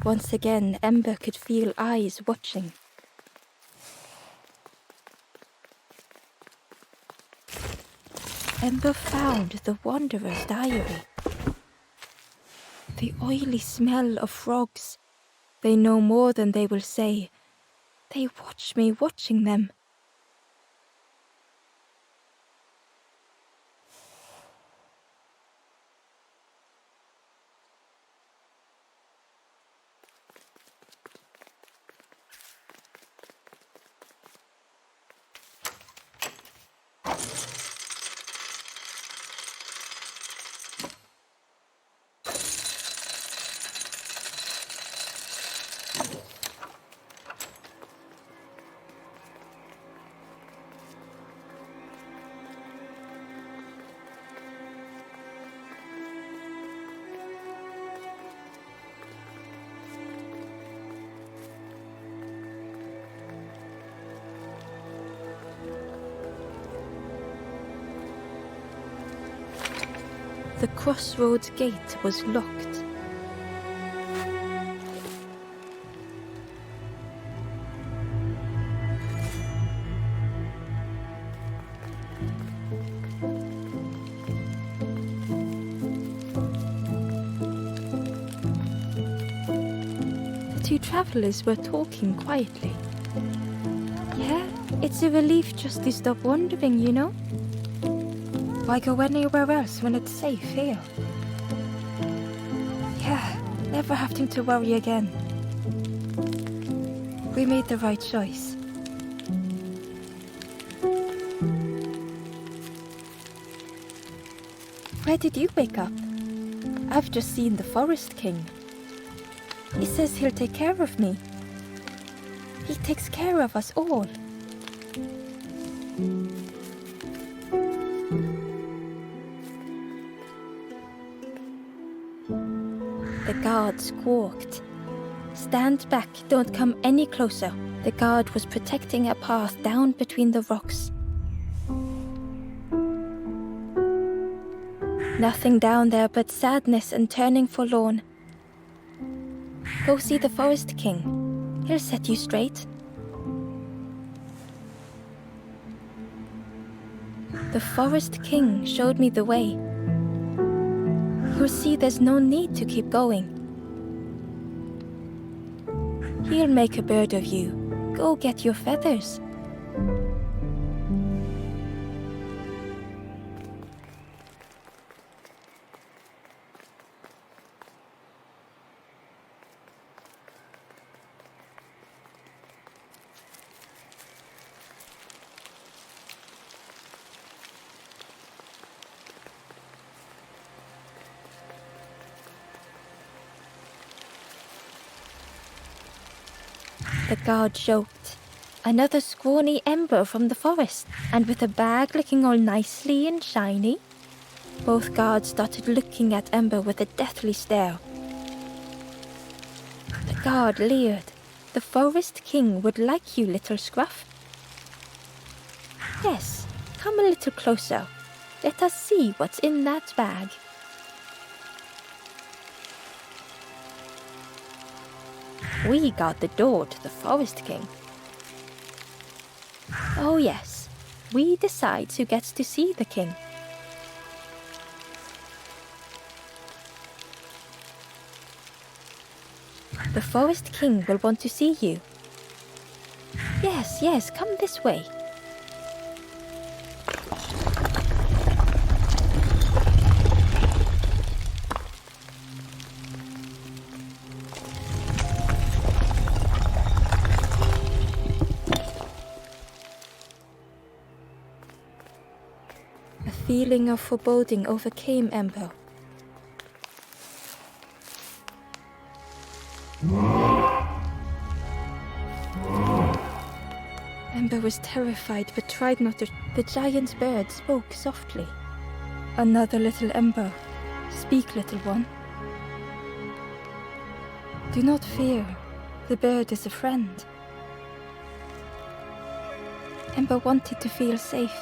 Once again, Ember could feel eyes watching. Ember found the Wanderer's diary. The oily smell of frogs. They know more than they will say. They watch me watching them. The crossroads gate was locked. The two travelers were talking quietly. Yeah, it's a relief just to stop wandering, you know? Why go anywhere else when it's safe here? Yeah, never having to worry again. We made the right choice. Where did you wake up? I've just seen the Forest King. He says he'll take care of me. He takes care of us all. The guard squawked. Stand back, don't come any closer. The guard was protecting a path down between the rocks. Nothing down there but sadness and turning forlorn. Go see the Forest King. He'll set you straight. The Forest King showed me the way. You'll see there's no need to keep going. He'll make a bird of you. Go get your feathers. The guard joked. Another scrawny Ember from the forest, and with a bag looking all nicely and shiny. Both guards started looking at Ember with a deathly stare. The guard leered. The Forest King would like you, little scruff. Yes, come a little closer. Let us see what's in that bag. We guard the door to the Forest King. Oh yes, we decide who gets to see the king. The Forest King will want to see you. Yes, come this way. A feeling of foreboding overcame Ember. Ember was terrified but tried not to. The giant bird spoke softly. Another little Ember. Speak, little one. Do not fear. The bird is a friend. Ember wanted to feel safe.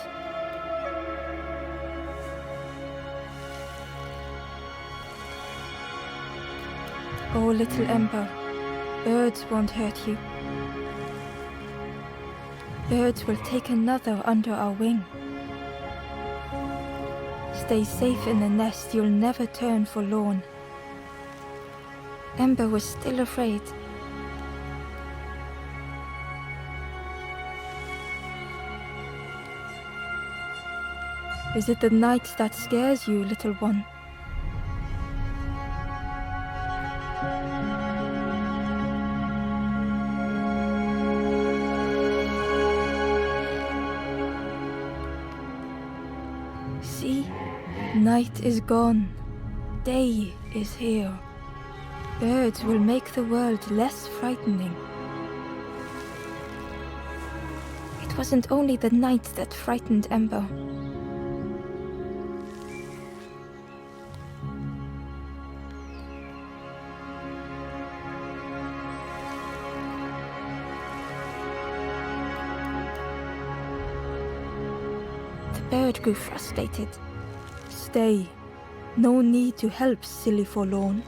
Oh, little Ember, birds won't hurt you. Birds will take another under our wing. Stay safe in the nest, you'll never turn forlorn. Ember was still afraid. Is it the night that scares you, little one? See, night is gone. Day is here. Birds will make the world less frightening. It wasn't only the night that frightened Ember. The bird grew frustrated. Stay. No need to help, silly forlorn.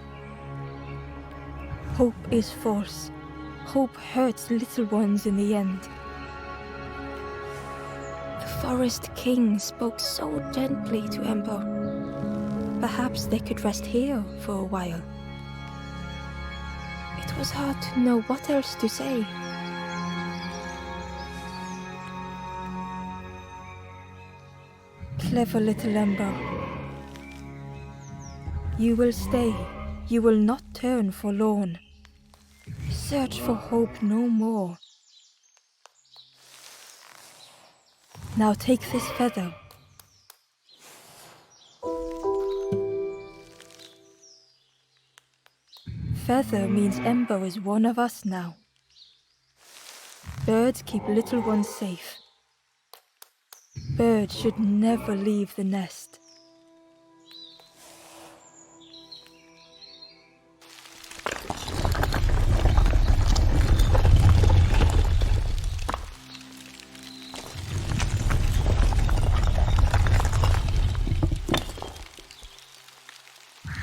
Hope is false. Hope hurts little ones in the end. The Forest King spoke so gently to Ember. Perhaps they could rest here for a while. It was hard to know what else to say. Clever little Ember. You will stay. You will not turn forlorn. Search for hope no more. Now take this feather. Feather means Ember is one of us now. Birds keep little ones safe. Birds should never leave the nest.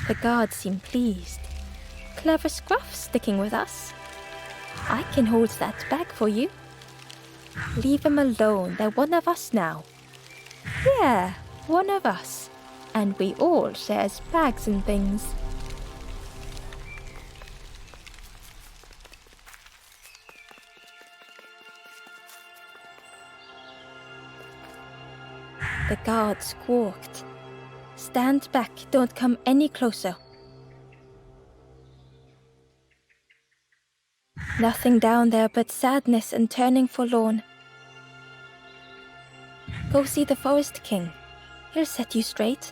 The guards seem pleased. Clever Scruff sticking with us. I can hold that bag for you. Leave him alone, they're one of us now. Yeah, one of us. And we all shares bags and things. The guard squawked. Stand back, don't come any closer. Nothing down there but sadness and turning forlorn. Go see the Forest King. He'll set you straight.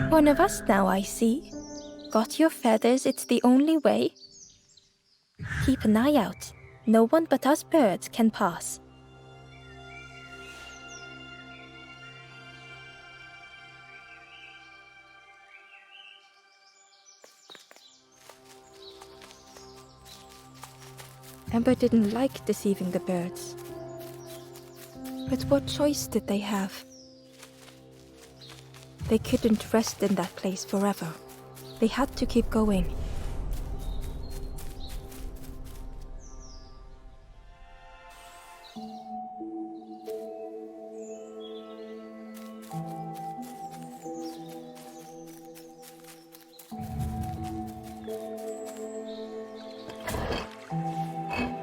One of us now, I see. Got your feathers, it's the only way. Keep an eye out. No one but us birds can pass. Ember didn't like deceiving the birds. But what choice did they have? They couldn't rest in that place forever. They had to keep going.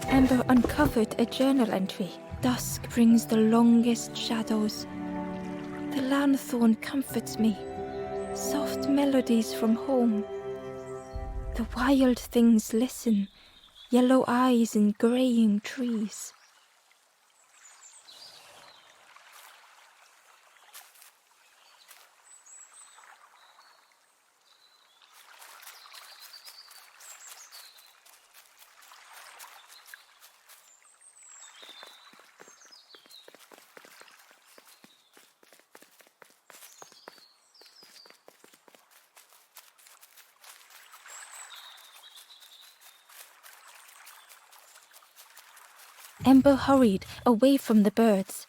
Ember uncovered a journal entry. Dusk brings the longest shadows. The Lanthorn comforts me. Soft melodies from home. The wild things listen. Yellow eyes in graying trees. Ember hurried away from the birds.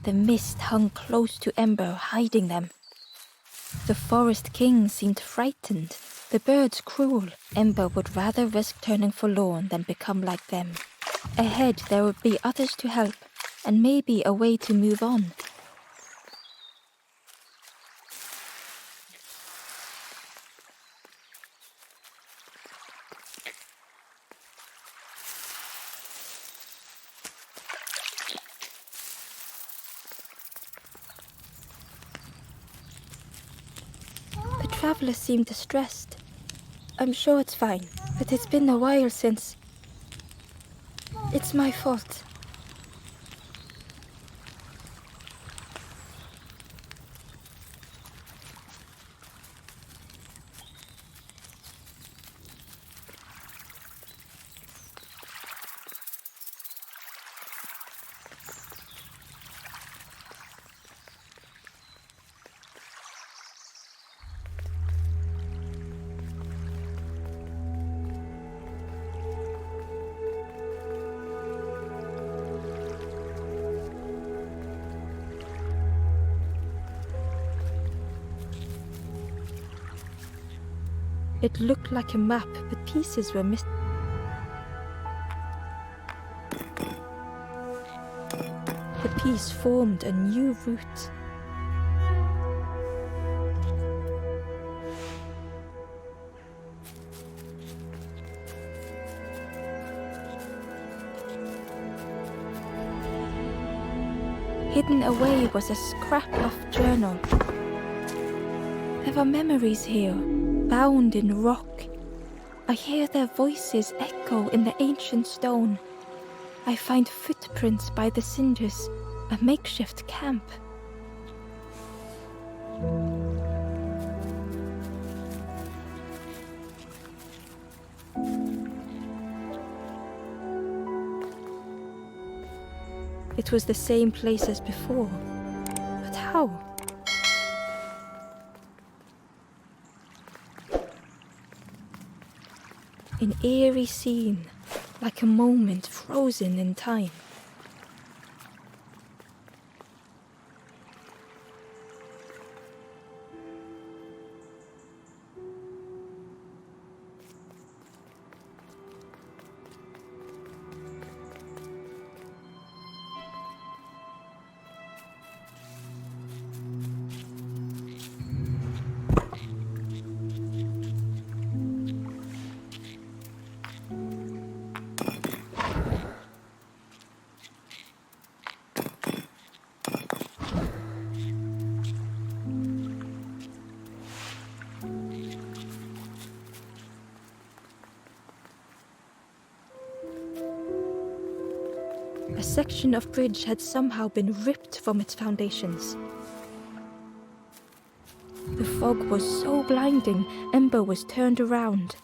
The mist hung close to Ember, hiding them. The Forest King seemed frightened, the birds cruel. Ember would rather risk turning forlorn than become like them. Ahead there would be others to help, and maybe a way to move on. The traveler seemed distressed. I'm sure it's fine, but it's been a while since... It's my fault. It looked like a map, but pieces were missing. The piece formed a new route. Hidden away was a scrap of journal. There are memories here, bound in rock. I hear their voices echo in the ancient stone. I find footprints by the cinders, a makeshift camp. It was the same place as before, but how? An eerie scene, like a moment frozen in time. A section of bridge had somehow been ripped from its foundations. The fog was so blinding, Ember was turned around.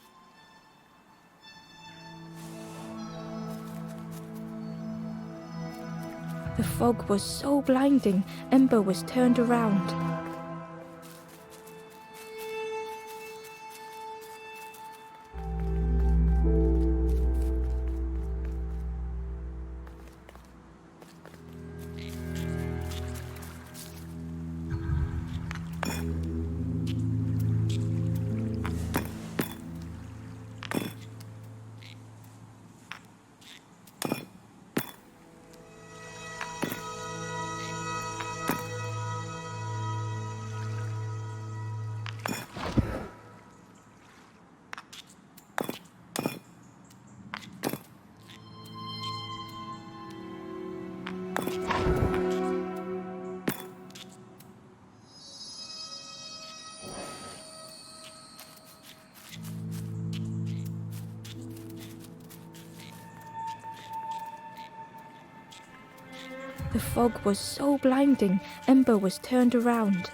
The fog was so blinding, Ember was turned around. The fog was so blinding, Ember was turned around.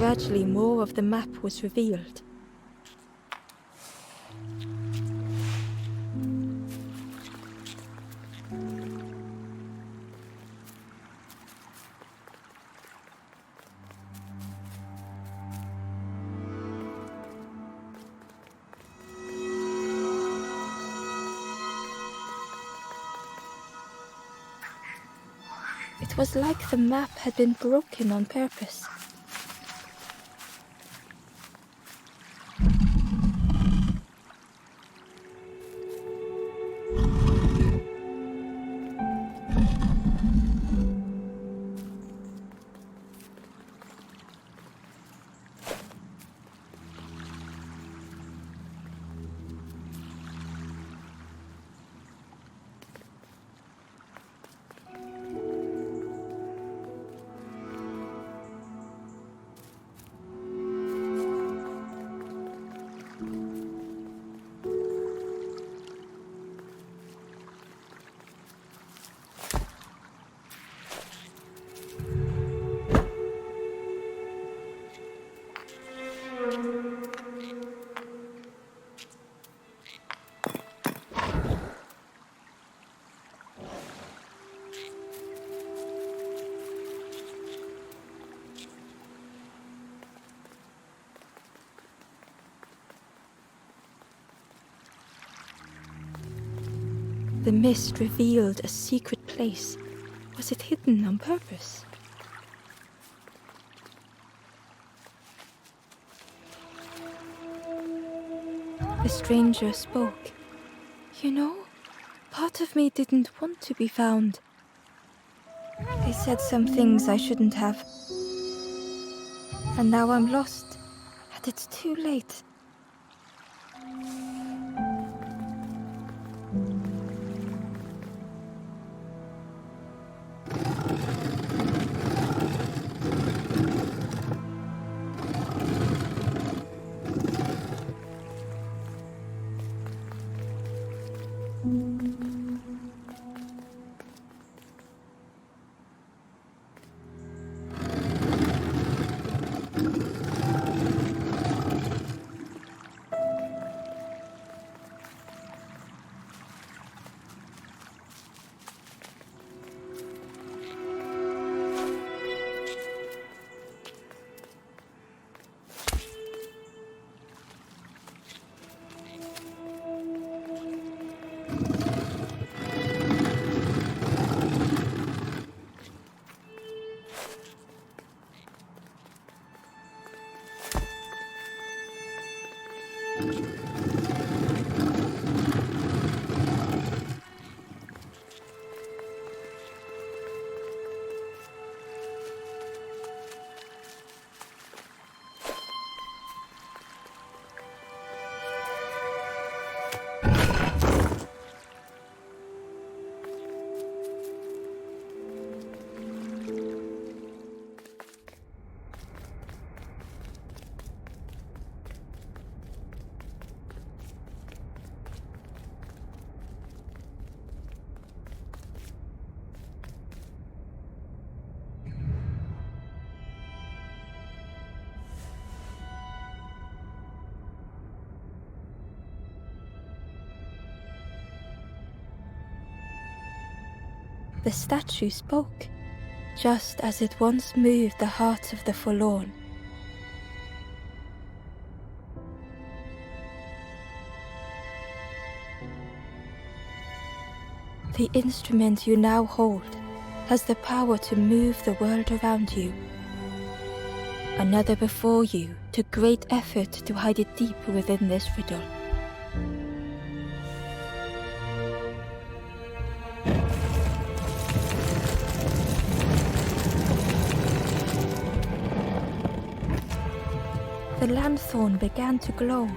gradually more of the map was revealed. It was like the map had been broken on purpose. The mist revealed a secret place. Was it hidden on purpose? The stranger spoke. You know, part of me didn't want to be found. I said some things I shouldn't have. And now I'm lost, and it's too late. The statue spoke, just as it once moved the hearts of the forlorn. The instrument you now hold has the power to move the world around you. Another before you took great effort to hide it deep within this riddle. The lanthorn began to glow.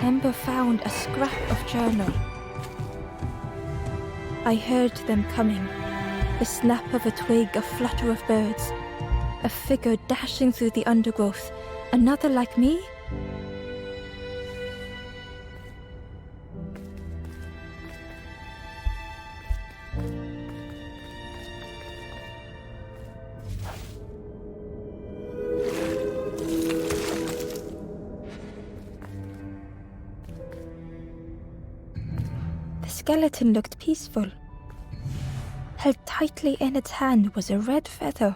Ember found a scrap of journal. I heard them coming. The snap of a twig, a flutter of birds. A figure dashing through the undergrowth. Another like me? The skeleton looked peaceful. Held tightly in its hand was a red feather.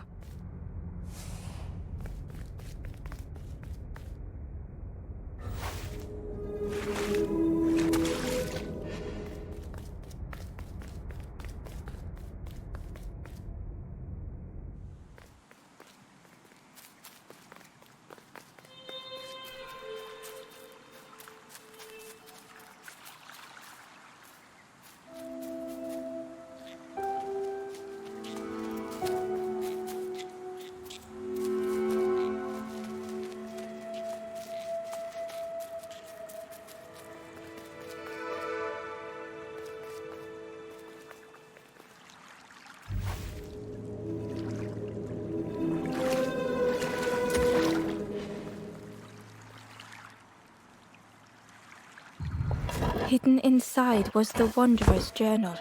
Hidden inside was the Wanderer's journal.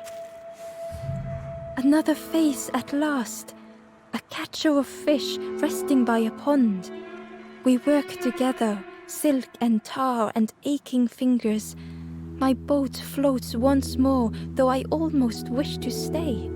Another face at last. A catcher of fish resting by a pond. We work together, silk and tar and aching fingers. My boat floats once more, though I almost wish to stay.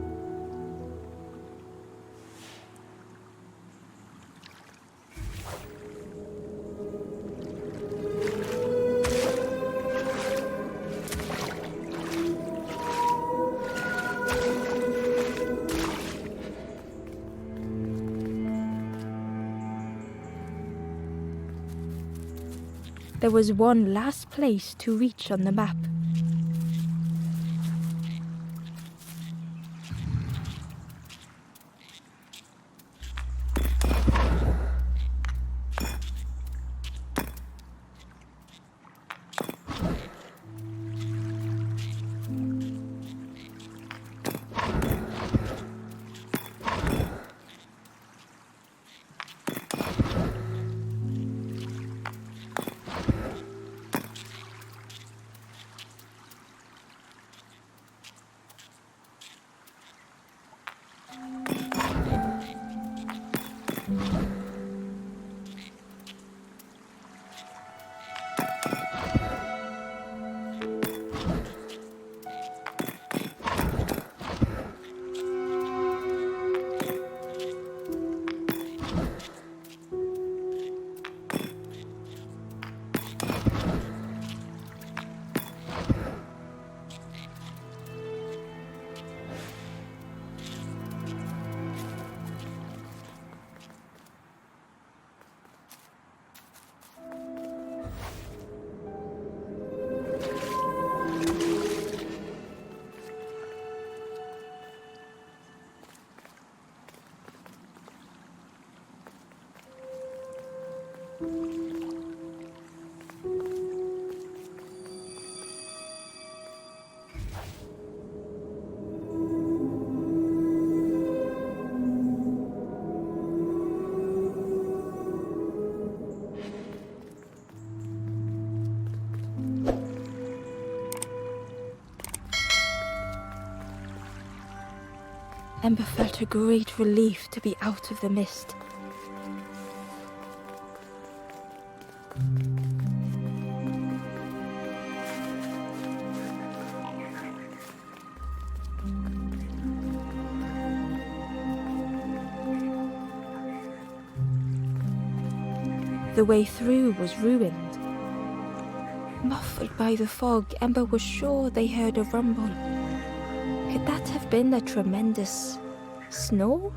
There was one last place to reach on the map. Ember felt a great relief to be out of the mist. The way through was ruined. Muffled by the fog, Ember was sure they heard a rumble. Could that have been a tremendous snow?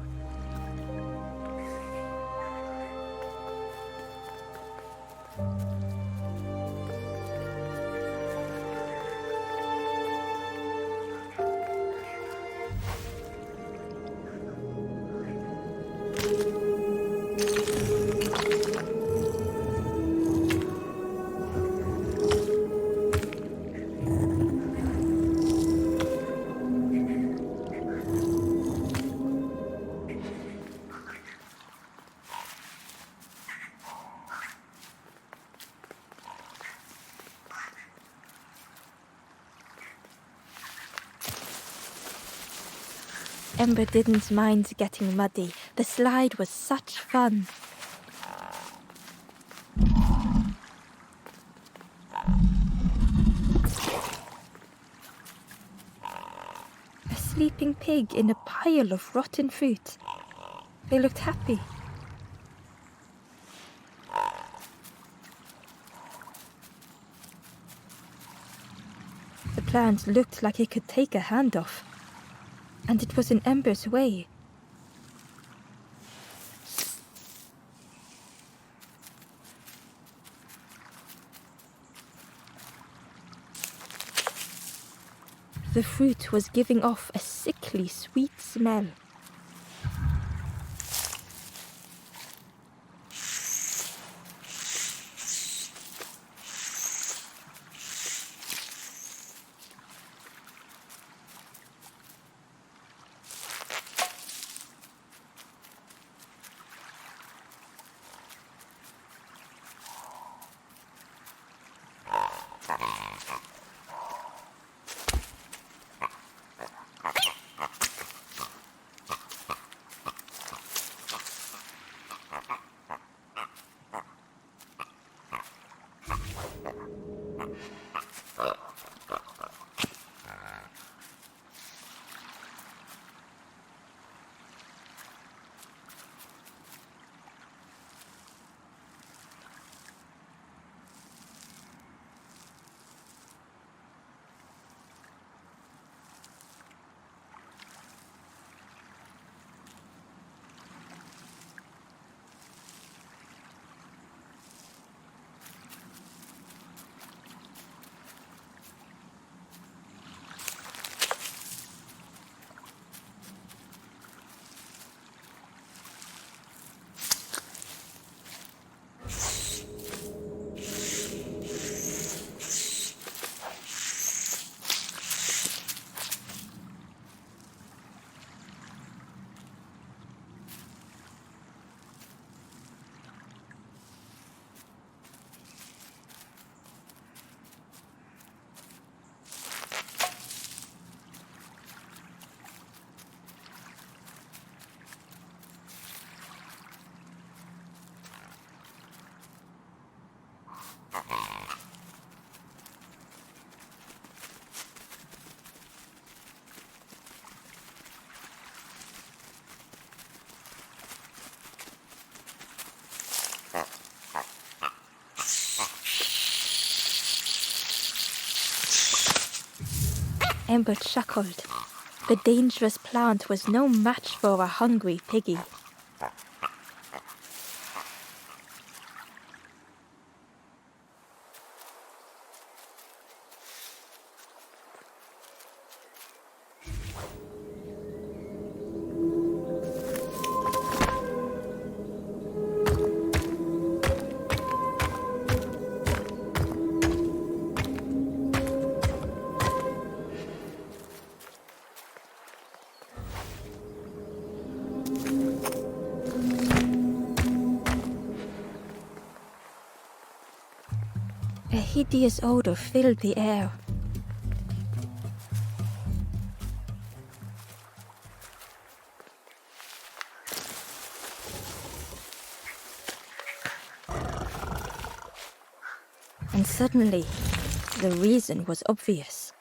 Ember didn't mind getting muddy. The slide was such fun. A sleeping pig in a pile of rotten fruit. They looked happy. The plant looked like it could take a hand off. And it was in Ember's way. The fruit was giving off a sickly sweet smell. Ember chuckled. The dangerous plant was no match for a hungry piggy. A hideous odor filled the air. And suddenly, the reason was obvious.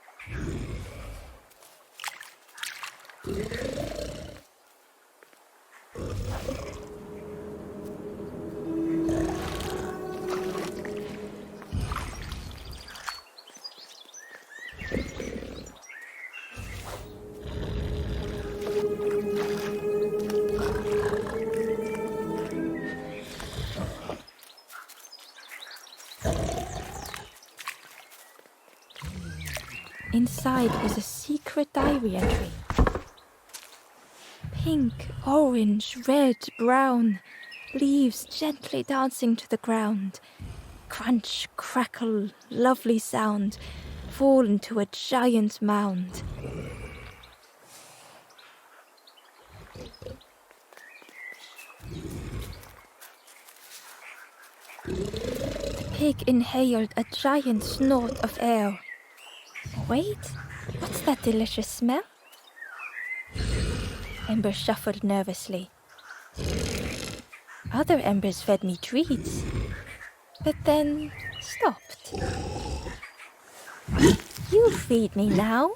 Inside was a secret diary entry. Pink, orange, red, brown, leaves gently dancing to the ground. Crunch, crackle, lovely sound, fall into a giant mound. The pig inhaled a giant snort of air. Wait, what's that delicious smell? Ember shuffled nervously. Other embers fed me treats, but then stopped. You feed me now.